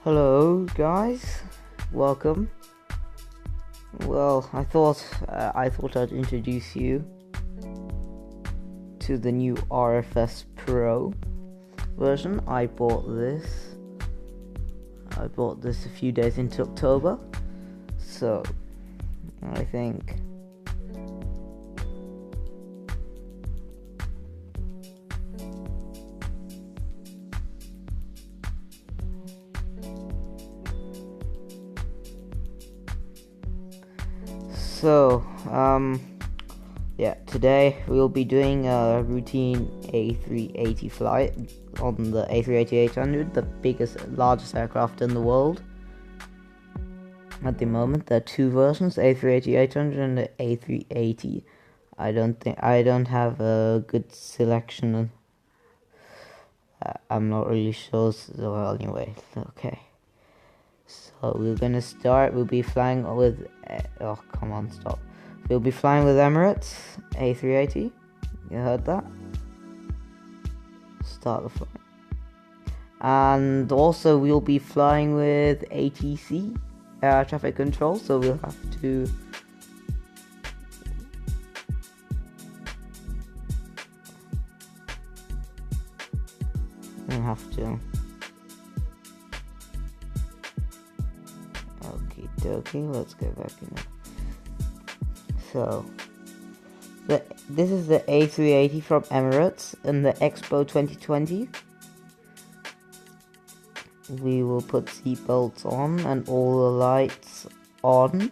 Hello guys, welcome. Well, I thought I'd introduce you to the new RFS Pro version. I bought this a few days into October, so I think so. Yeah, today we'll be doing a routine A380 flight on the A380-800, the largest aircraft in the world. At the moment, there are two versions, A380-800 and the A380. I don't have a good selection. I'm not really sure. Well, anyway, okay. So we're gonna start. We'll be flying with. Oh, come on, stop. We'll be flying with Emirates A380. You heard that? Start the flight. And also we'll be flying with ATC, air traffic control, so we'll have to Okie dokie, let's go back in. So, this is the A380 from Emirates in the Expo 2020. We will put seatbelts on and all the lights on.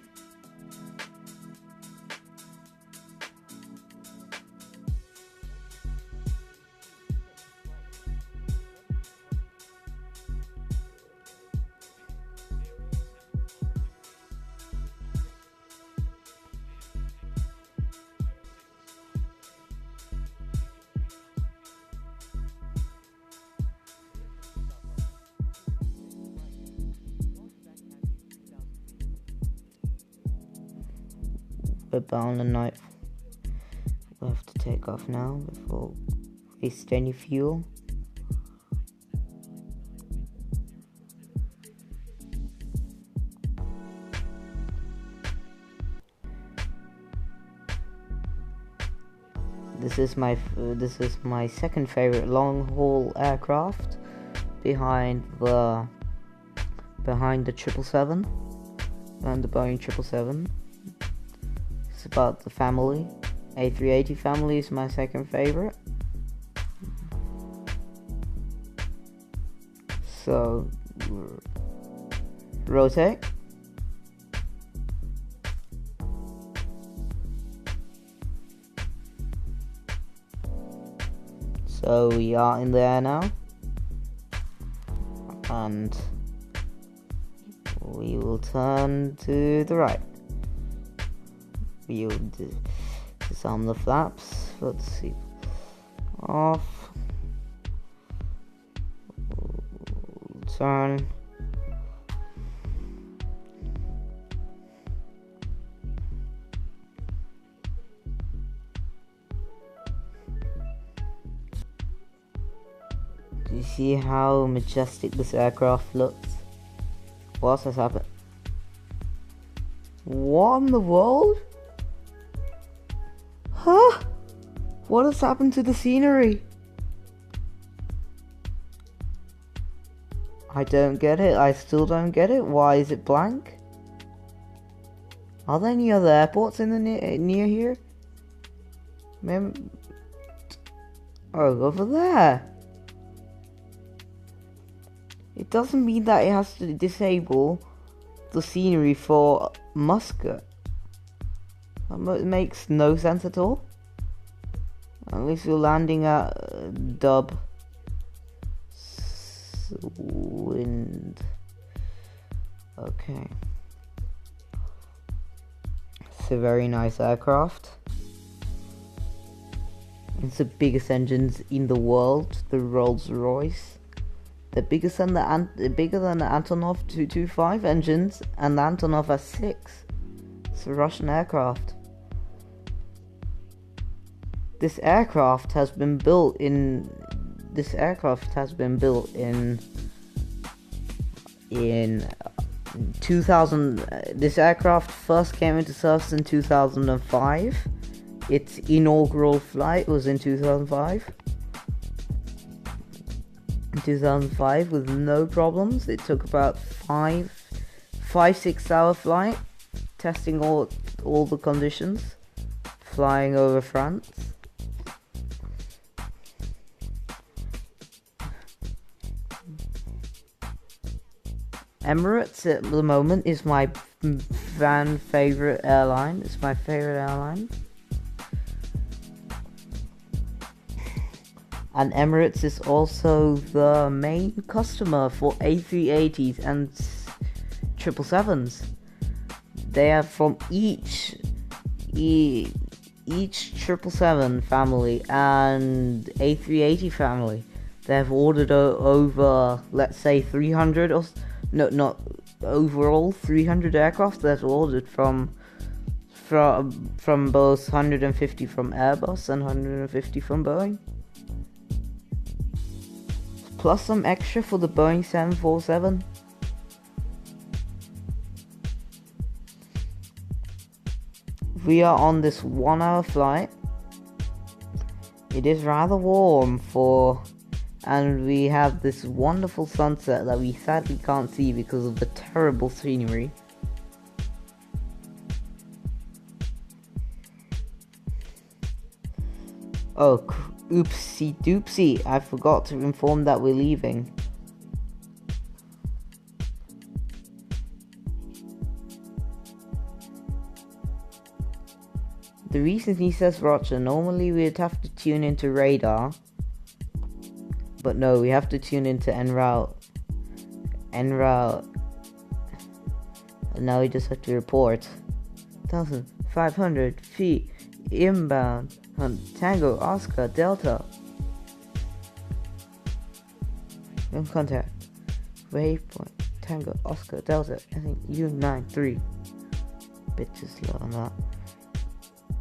We're bound and night. We'll have to take off now before we waste any fuel. This is my second favorite long haul aircraft behind the 777 and the Boeing 777. It's about the family. A380 family is my second favorite. So, rotate. So we are in the air now. And we will turn to the right. We'll disarm the flaps. Let's see. Off. Turn. Do you see how majestic this aircraft looks? What has happened? What in the world? Huh? What has happened to the scenery? I don't get it. I still don't get it. Why is it blank? Are there any other airports in the near here? Oh, over there. It doesn't mean that it has to disable the scenery for Muscat. That makes no sense at all. At least we're landing at Dub Wind. Okay. It's a very nice aircraft. It's the biggest engines in the world, the Rolls-Royce. They're bigger than the Antonov 225 engines, and the Antonov has 6. It's a Russian aircraft. This aircraft has been built in in 2000. This aircraft first came into service in 2005. Its inaugural flight was in 2005. In 2005 with no problems. It took about 6 hour flight, testing all the conditions, flying over France. Emirates at the moment is my favorite airline. It's my favorite airline. And Emirates is also the main customer for A380s and 777s. They have from each 777 family and A380 family. They have ordered over, let's say, 300 or not overall 300 aircraft that's ordered from both 150 from Airbus and 150 from Boeing. Plus some extra for the Boeing 747. We are on this 1 hour flight. It is rather warm and we have this wonderful sunset that we sadly can't see because of the terrible scenery. Oh, oopsie doopsie, I forgot to inform that we're leaving. The reason he says Roger, normally we'd have to tune into radar. But no, we have to tune into en route. And now we just have to report. 1,500 feet inbound on Tango Oscar Delta. In contact. Waypoint Tango Oscar Delta. I think U93. Bit too slow on that.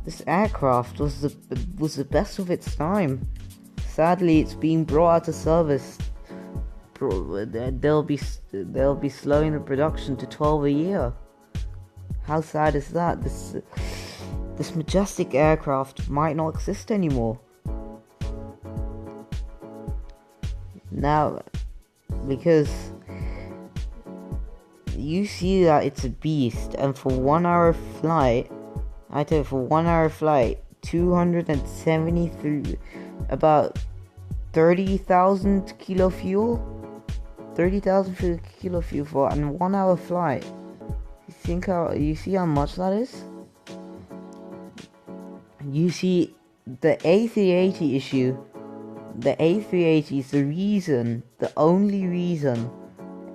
This aircraft was the best of its time. Sadly, it's being brought out of service. They'll be slowing the production to 12 a year. How sad is that? This majestic aircraft might not exist anymore. Now, because you see that it's a beast, and for 1 hour flight, 273, about 30,000 kilo fuel. 30,000 kilo fuel for a 1 hour flight. You see how much that is? You see the A380 issue. The A380 is the only reason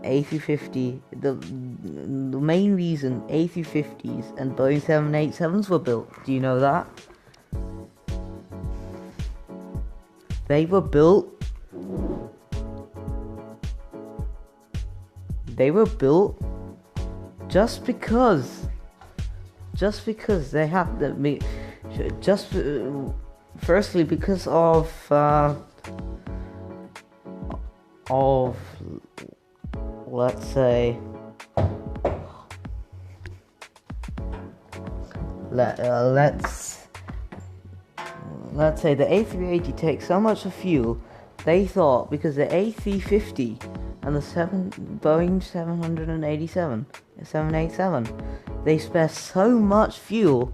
A350, the main reason A350s and Boeing 787s were built. Do you know that? They were built just because they have the firstly because of let's say let's say the A380 takes so much of fuel. They thought because the A350 and the Boeing 787, they spare so much fuel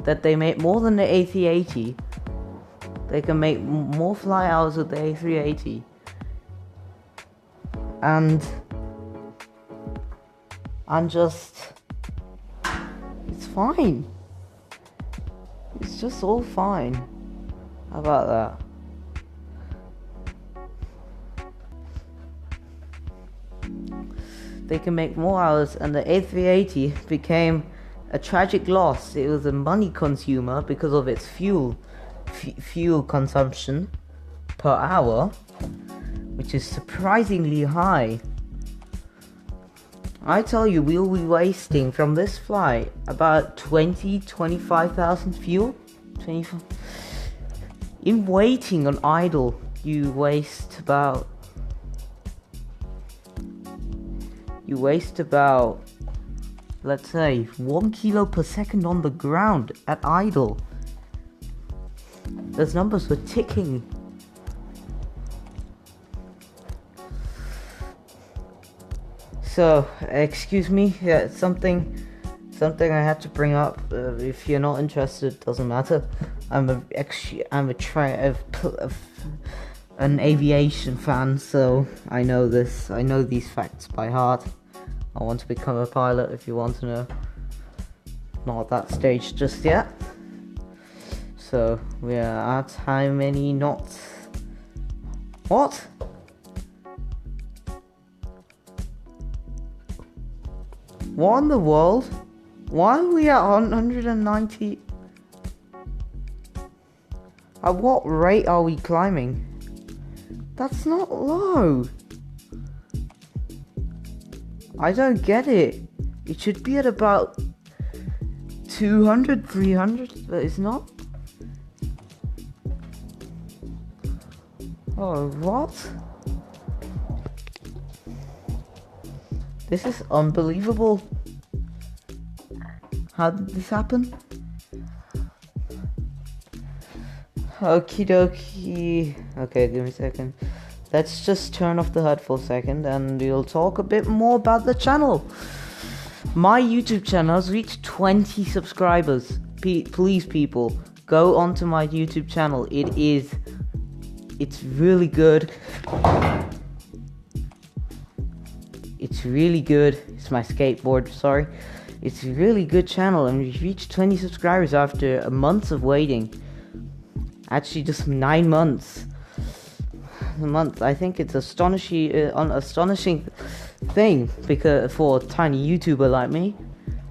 that they make more than the A380. They can make more flight hours with the A380, and just it's fine. It's just all fine. How about that? They can make more hours, and the A380 became a tragic loss. It was a money consumer because of its fuel consumption per hour, which is surprisingly high. I tell you, we'll be wasting from this flight about 25,000 fuel. 25. In waiting on idle, you waste about you waste about, let's say, 1 kilo per second on the ground at idle. Those numbers were ticking. So, excuse me, something I had to bring up. If you're not interested, doesn't matter. I'm an aviation fan, so I know this. I know these facts by heart. I want to become a pilot, if you want to know. Not at that stage just yet. So we're at how many knots? What? What in the world? Why are we at 190? At what rate are we climbing? That's not low. I don't get it. It should be at about 200, 300, but it's not. Oh, what? This is unbelievable. How did this happen? Okie dokie. Okay, give me a second. Let's just turn off the HUD for a second and we'll talk a bit more about the channel. My YouTube channel has reached 20 subscribers. Please, people, go onto my YouTube channel. It's really good. It's really good. It's my skateboard, sorry. It's a really good channel and we've reached 20 subscribers after a month of waiting. Actually, just 9 months. A month. I think it's astonishing thing because for a tiny YouTuber like me,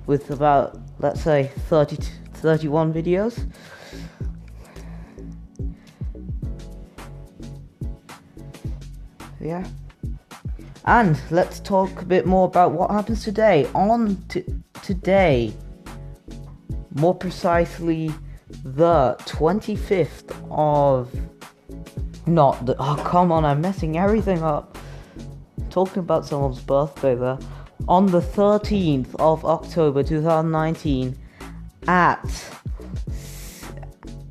with about, let's say, 30 to 31 videos. Yeah. And let's talk a bit more about what happens today. Today, more precisely, the 25th of... Not the... Oh, come on, I'm messing everything up. Talking about someone's birthday there. On the 13th of October 2019, at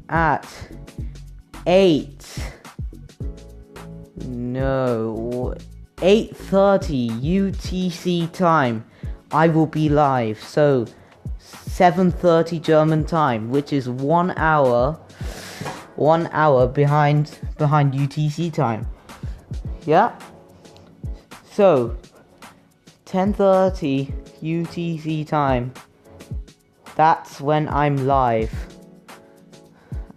8:30 UTC time, I will be live. So 7:30 German time, which is 1 hour behind UTC time. Yeah. So 10:30 UTC time. That's when I'm live.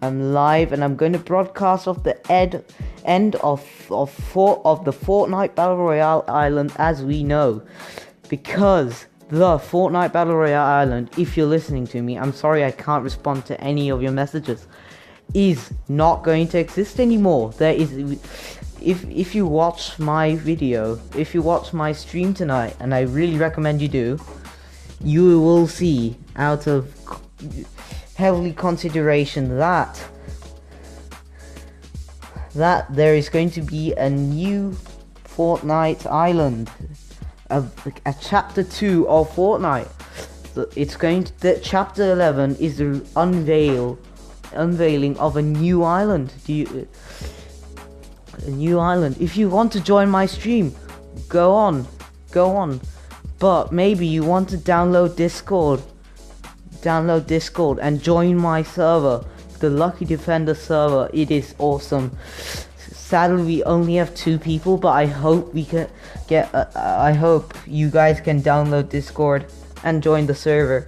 I'm live and I'm going to broadcast off the end of the Fortnite Battle Royale Island as we know. Because the Fortnite Battle Royale Island, if you're listening to me, I'm sorry I can't respond to any of your messages, is not going to exist anymore. There is, if you watch my video, if you watch my stream tonight, and I really recommend you do, you will see out of heavily consideration that there is going to be a new Fortnite Island, a chapter 2 of Fortnite. It's going to, chapter 11 is the unveiling of a new island. A new island. If you want to join my stream, go on. But maybe you want to download Discord and join my server, the Lucky Defender server. It is awesome. Sadly, we only have 2 people, but I hope we can get. I hope you guys can download Discord and join the server.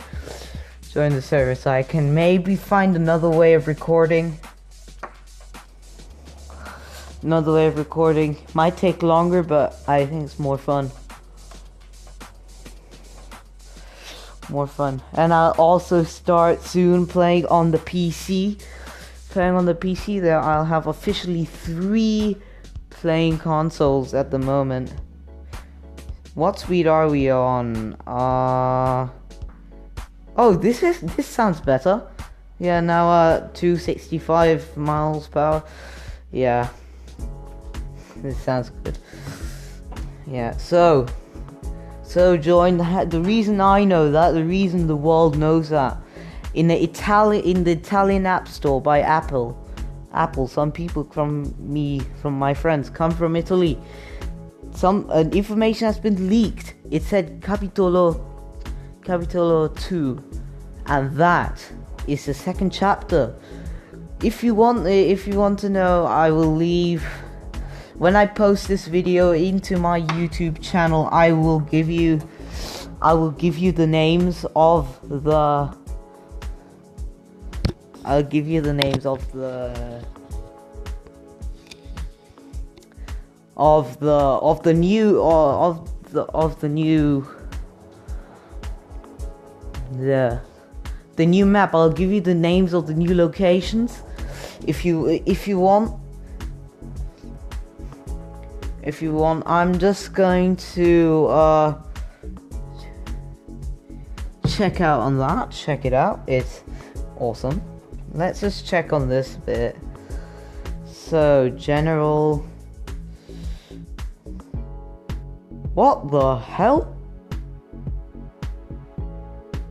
So I can maybe find another way of recording. Might take longer, but I think it's more fun. And I'll also start soon playing on the PC. There I'll have officially 3 playing consoles at the moment. What speed are we on? Oh, this sounds better. Yeah, now 265 miles per hour. Yeah, this sounds good. Yeah, so So join the reason I know that, the reason the world knows that, in the Italian App Store by Apple. Some people from my friends come from Italy. Some information has been leaked. It said Capitolo 2, and that is the second chapter. If you want to know, I will leave. When I post this video into my YouTube channel, I will give you the names of the. I'll give you the names of the new map. I'll give you the names of the new locations. If you want, I'm just going to check it out. It's awesome. Let's just check on this bit. So, general. What the hell?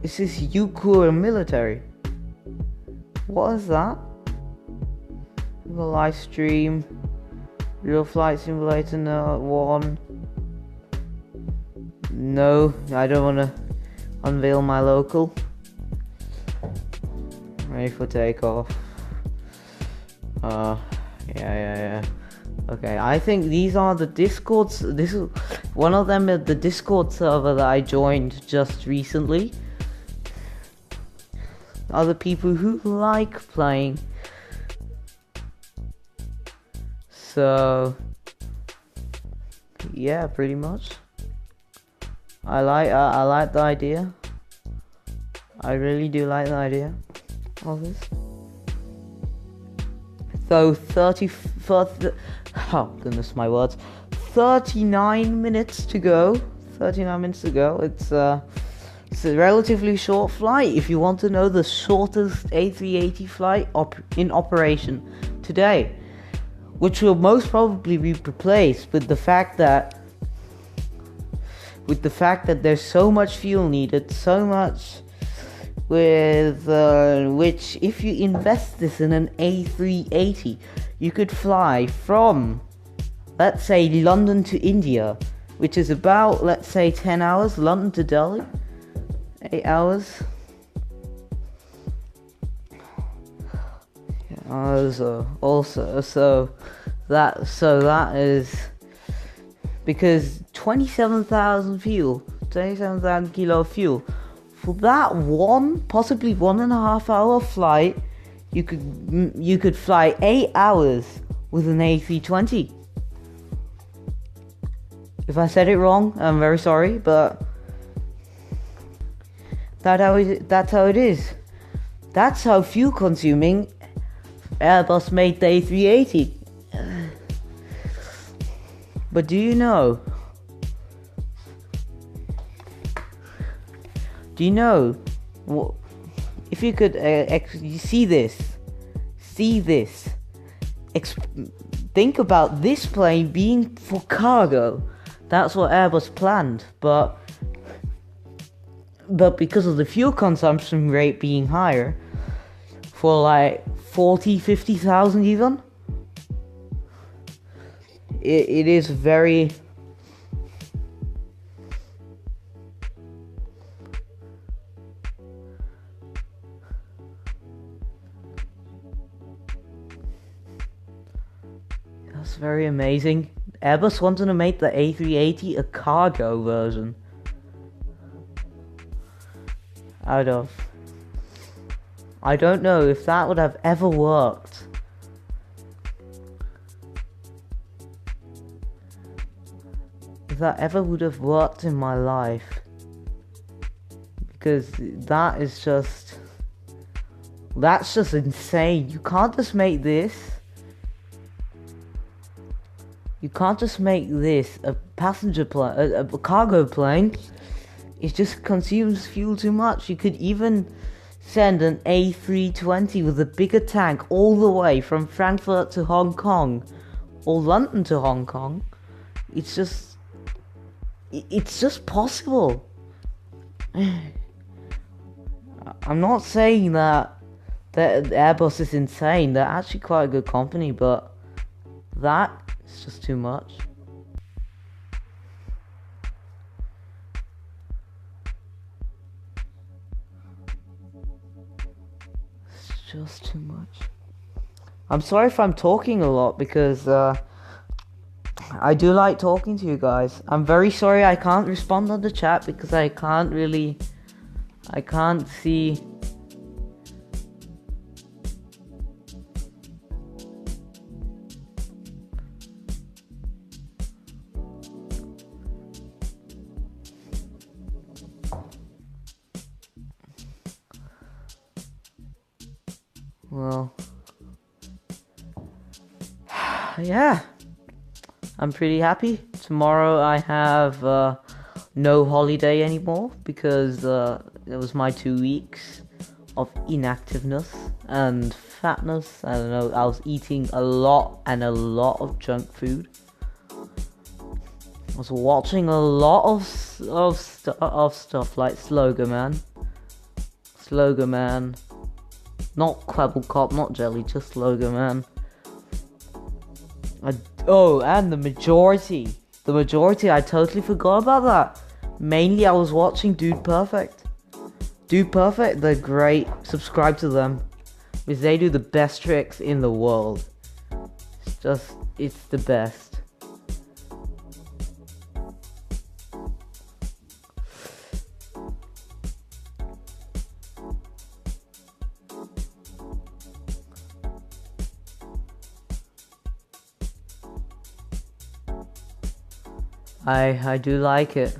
Is this Eucure military? What is that? The live stream. Real Flight Simulator 1. No, I don't want to unveil my local. Ready for takeoff. Yeah. Okay, I think these are the Discords. This is one of them, the Discord server that I joined just recently. Other people who like playing. So yeah, pretty much. I like the idea. I really do like the idea of this. So 39 minutes to go. It's a relatively short flight. If you want to know the shortest A380 flight in operation today, which will most probably be replaced with the fact that there's so much fuel needed, so much with which if you invest this in an A380, you could fly from, let's say, London to India, which is about, let's say, 10 hours. London to Delhi, 8 hours. So that is because 27,000 kilo of fuel. For that possibly 1.5 hour flight, you could fly 8 hours with an A320. If I said it wrong, I'm very sorry, but that's how it is. That's how fuel consuming Airbus made the A380. But do you know? If you could see this, think about this plane being for cargo. That's what Airbus planned, but because of the fuel consumption rate being higher, for like 50,000 even, it is very. That's very amazing. Airbus wanted to make the A380 a cargo version. I don't know if that would have ever worked. If that ever would have worked in my life. Because that's just insane. You can't just make this. You can't just make this a passenger plane, a cargo plane. It just consumes fuel too much. You could even send an A320 with a bigger tank all the way from Frankfurt to Hong Kong or London to Hong Kong. It's just It's just possible. I'm not saying that Airbus is insane. They're actually quite a good company, but that is just too much. It's just too much. I'm sorry if I'm talking a lot because I do like talking to you guys. I'm very sorry I can't respond on the chat because I can't see. Well, yeah, I'm pretty happy. Tomorrow I have no holiday anymore because it was my 2 weeks of inactiveness and fatness. I don't know, I was eating a lot of junk food. I was watching a lot of stuff like Slogan Man. Not Quibble Cop, not Jelly, just Slogan Man. And the majority, I totally forgot about that. Mainly I was watching Dude Perfect, they're great, subscribe to them, because they do the best tricks in the world. It's the best. I do like it.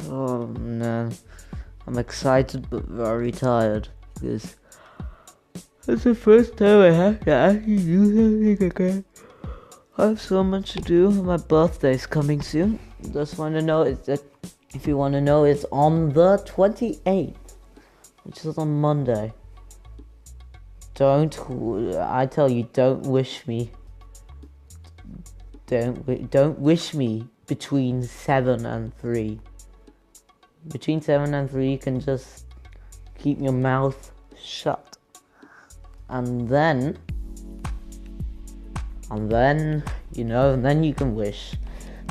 Oh no, I'm excited but very tired because it's the first time I have to actually do something again. I have so much to do. My birthday's coming soon. Just want to know if you want to know, it's on the 28th, which is on Monday. I tell you, don't wish me. Don't wish me between 7 and 3. Between 7 and 3, you can just keep your mouth shut. And then, then you can wish.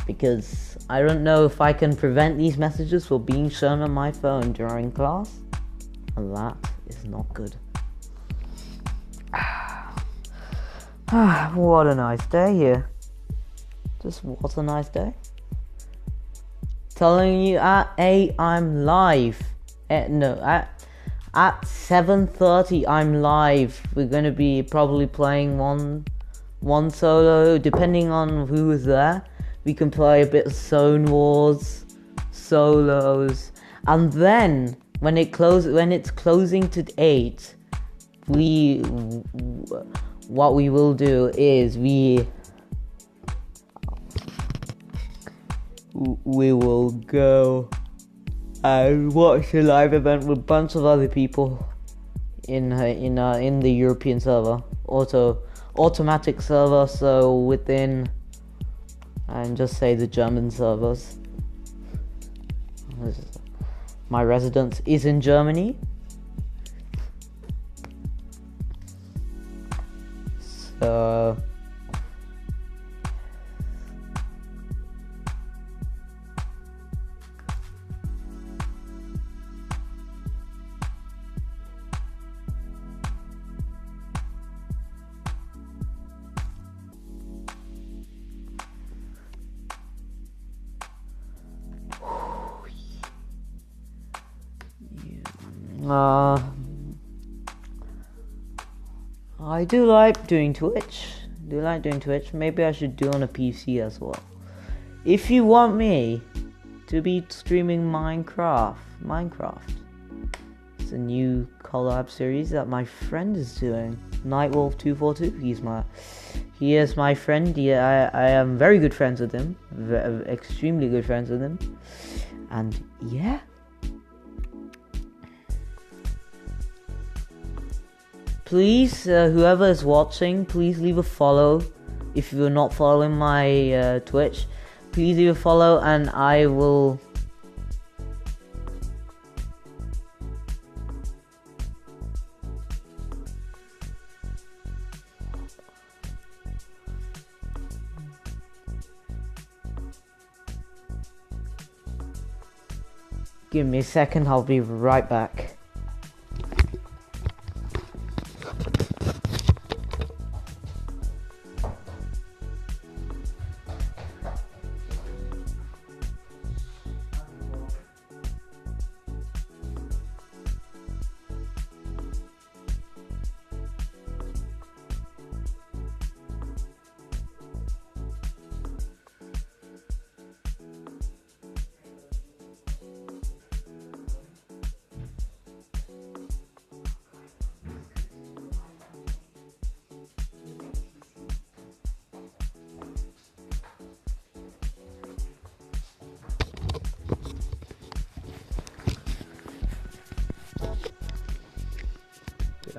Because I don't know if I can prevent these messages from being shown on my phone during class. And that is not good. What a nice day here. Just what a nice day. Telling you at 8 I'm live. At 7:30 I'm live. We're gonna be probably playing one solo, depending on who is there. We can play a bit of Zone Wars, solos, and then when it's closing to 8, what we will do is we will go and watch a live event with a bunch of other people in the European server, automatic server. So within, and just say the German servers. My residence is in Germany, so I do like doing Twitch. Maybe I should do on a PC as well. If you want me to be streaming Minecraft. It's a new collab series that my friend is doing. Nightwolf242. He is my friend. I am very good friends with him. Extremely good friends with him. And yeah. Please, whoever is watching, please leave a follow. If you're not following my Twitch, please leave a follow and I will... Give me a second, I'll be right back.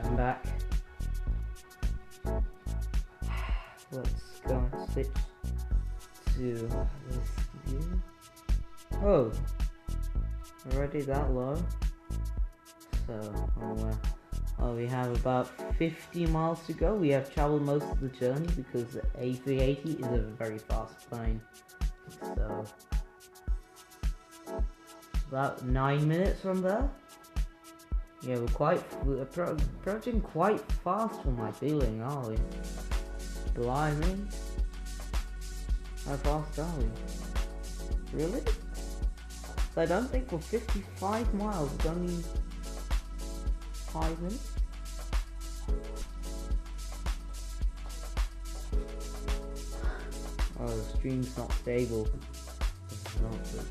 I'm back. Let's go and switch to this view. Oh, already that low. So, we have about 50 miles to go. We have traveled most of the journey because the A380 is a very fast plane. So, about 9 minutes from there. Yeah, we're approaching quite fast for my feeling, are we? Blimey. How fast are we? Really? I don't think for 55 miles it's only 5 minutes. Oh, the stream's not stable. This is not good.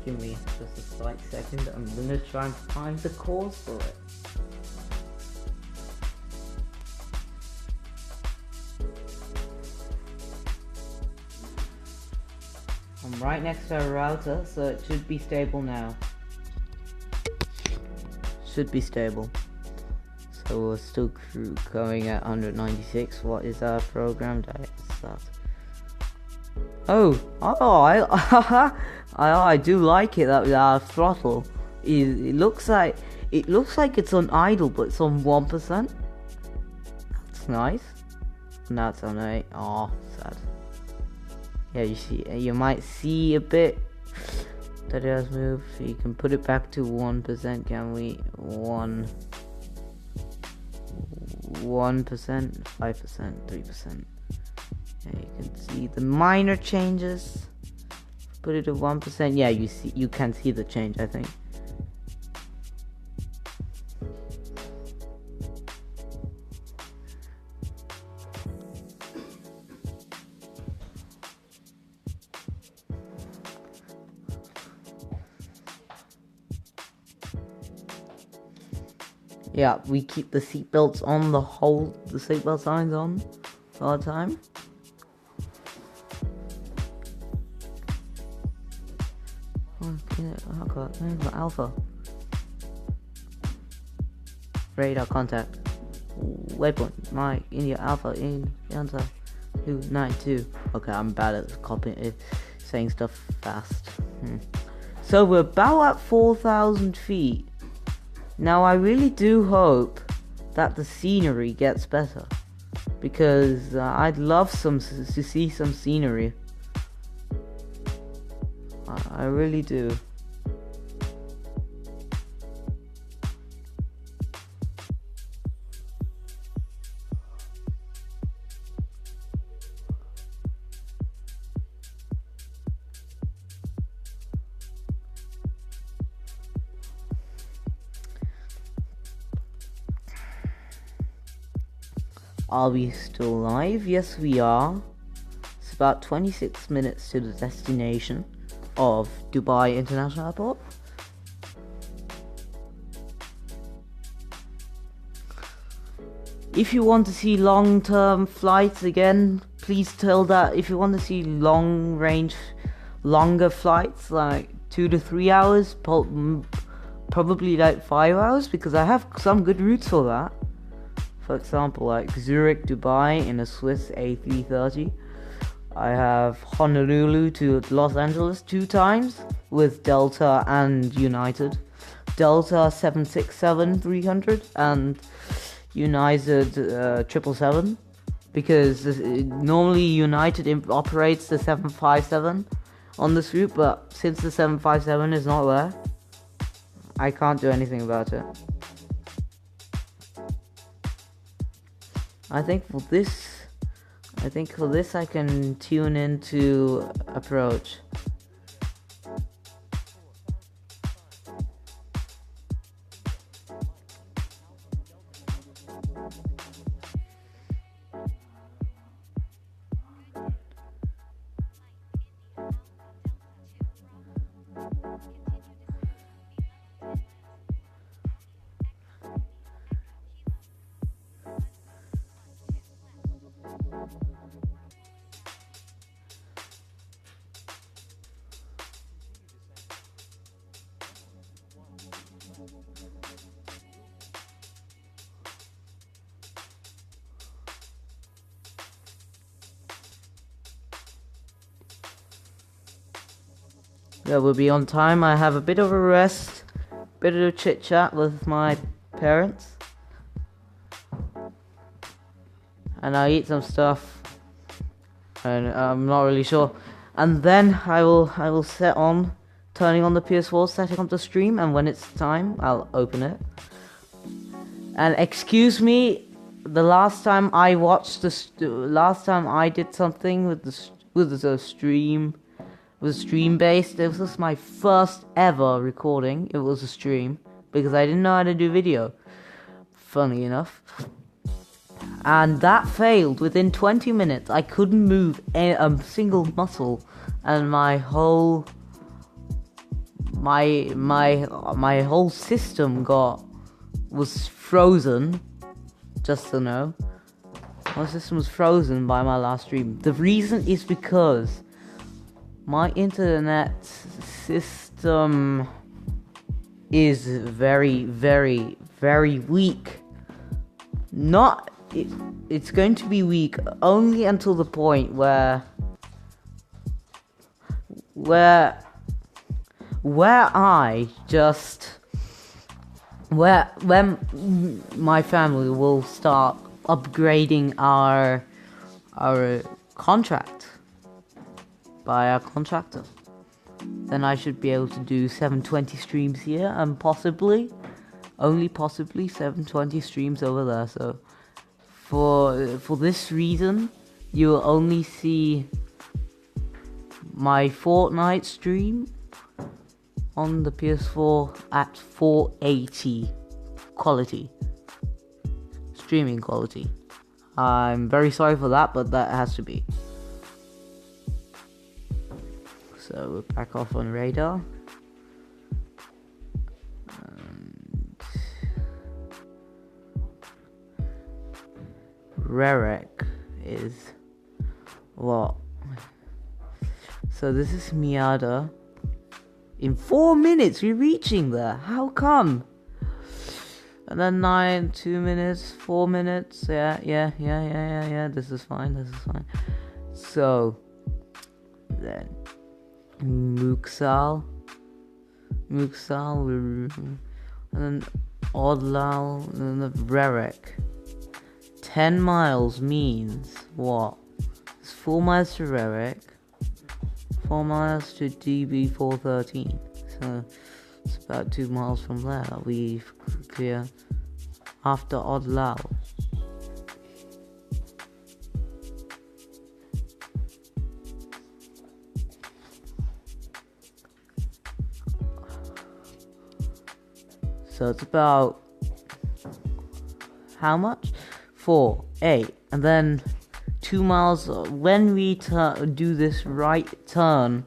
Give me just a slight second. I'm gonna try and find the cause for it. I'm right next to a router, so it should be stable now. Should be stable. So we're still going at 196. What is our programmed at? I do like it that our throttle it looks like it's on idle, but it's on 1%. That's nice. Now it's on 8. Oh, sad. Yeah, you might see a bit that it has moved. So you can put it back to 1%. Can we? 1%, 5%, 3%. Yeah, you can see the minor changes. Put it at 1%. Yeah, you can see the change, I think. Yeah, we keep the seatbelts on the seatbelt signs on all the time. Okay, Alpha. Radar contact. Waypoint. Mike, India Alpha in answer 292. Okay, I'm bad at copying saying stuff fast. So we're about at 4,000 feet. Now I really do hope that the scenery gets better, because I'd love to see some scenery. I really do. Are we still live? Yes, we are. It's about 26 minutes to the destination of Dubai International Airport. If you want to see long-term flights again, please tell that. If you want to see longer flights, like 2 to 3 hours, probably like 5 hours, because I have some good routes for that. For example, like Zurich, Dubai in a Swiss A380. I have Honolulu to Los Angeles 2 times with Delta and United. Delta 767-300 and United 777, because normally United operates the 757 on this route, but since the 757 is not there, I can't do anything about it. I think for this I can tune into approach. Yeah, we'll be on time. I have a bit of a rest, bit of a chit chat with my parents, and I eat some stuff, and I'm not really sure. And then I will set on turning on the PS4, setting up the stream, and when it's time, I'll open it. And excuse me, the last time I did something with the stream. It was stream based. This was my first ever recording. It was a stream because I didn't know how to do video, funny enough, and that failed within 20 minutes. I couldn't move a single muscle, and my whole system was frozen. Just to know, my system was frozen by my last stream. The reason is because my internet system is very, very, very weak. It's going to be weak only until the point where when my family will start upgrading our contract by our contractor, then I should be able to do 720 streams here, and only possibly 720 streams over there. So for this reason, you will only see my Fortnite stream on the PS4 at 480 quality, streaming quality. I'm very sorry for that, but that has to be. So we're back off on radar. And Rerek is what? So this is Miada. In 4 minutes we're reaching there. How come? And then 2 minutes, 4 minutes. Yeah. This is fine. So then Muscat, and then Odlal, and then the Rerek. 10 miles means what? It's 4 miles to Rerek, 4 miles to DB413. So it's about 2 miles from there that we clear after Odlal. So it's about how much? 4, 8, and then 2 miles when we do this right turn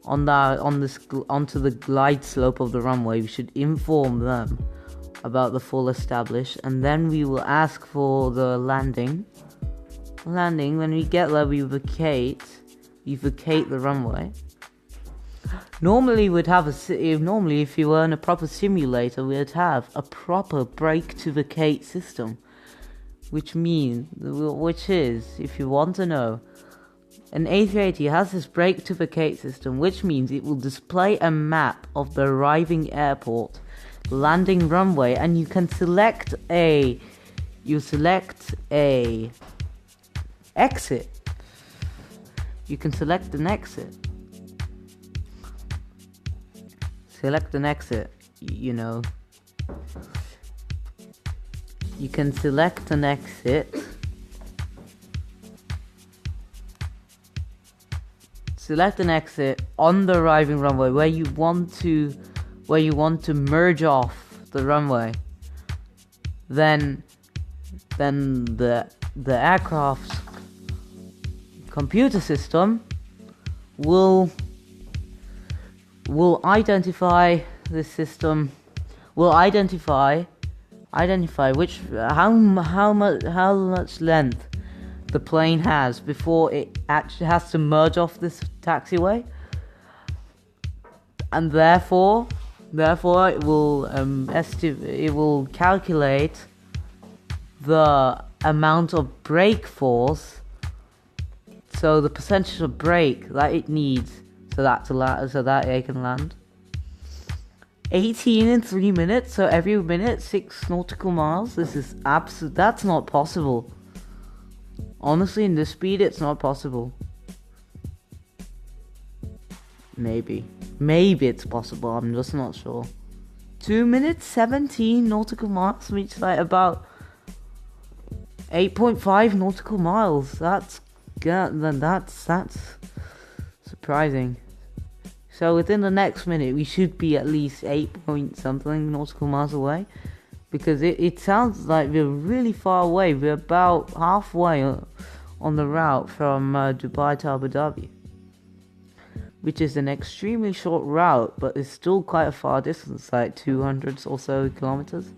onto the glide slope of the runway. We should inform them about the full establish, and then we will ask for the landing. When we get there, we vacate the runway. Normally if you were in a proper simulator, we'd have a proper brake to vacate system, which is, if you want to know, an A380 has this brake to vacate system, which means it will display a map of the arriving airport, landing runway, and you can select a exit. You can select an exit. Select an exit, you know. You can select an exit. Select an exit on the arriving runway where you want to merge off the runway. Then the aircraft's computer system will identify this system. Will identify how much length the plane has before it actually has to merge off this taxiway, and therefore it will calculate the amount of brake force, so the percentage of brake that it needs so that it can land. 18 in 3 minutes, so every minute 6 nautical miles. This is that's not possible. Honestly, in this speed, it's not possible. Maybe it's possible, I'm just not sure. 2 minutes 17 nautical miles, which is like about 8.5 nautical miles. That's surprising. So within the next minute, we should be at least 8 point something nautical miles away, because it sounds like we're really far away. We're about halfway on the route from Dubai to Abu Dhabi, which is an extremely short route, but it's still quite a far distance, like 200 or so kilometers.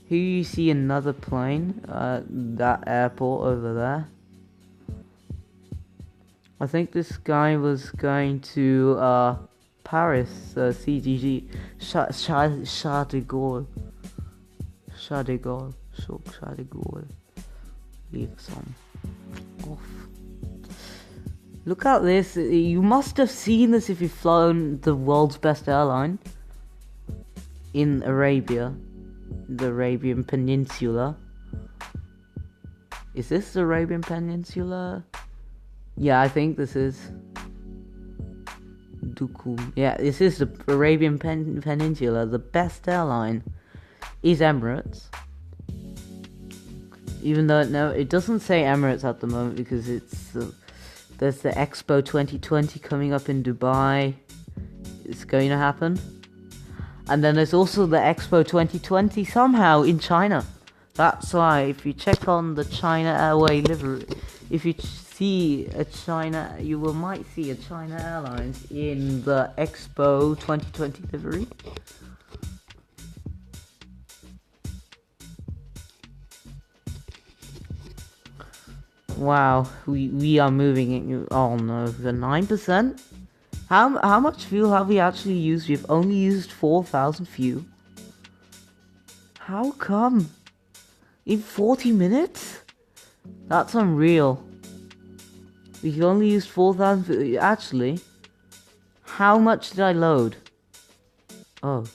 Here you see another plane, that airport over there. I think this guy was going to Paris, CGG, Charles de Gaulle. Leave some off. Look at this. You must have seen this if you've flown the world's best airline in Arabia, the Arabian Peninsula. Is this the Arabian Peninsula? Yeah, I think this is Dukum. Yeah, this is the Arabian Peninsula. The best airline is Emirates. Even though, no, it doesn't say Emirates at the moment, because there's the Expo 2020 coming up in Dubai. It's going to happen. And then there's also the Expo 2020 somehow in China. That's why, if you check on the China Airway livery, if you see you might see a China Airlines in the Expo 2020 livery. Wow, we are moving. Oh no, the 9%. How much fuel have we actually used? We've only used 4,000 fuel. How come? In 40 minutes? That's unreal. We've only used 4,000. Actually, how much did I load? Oh,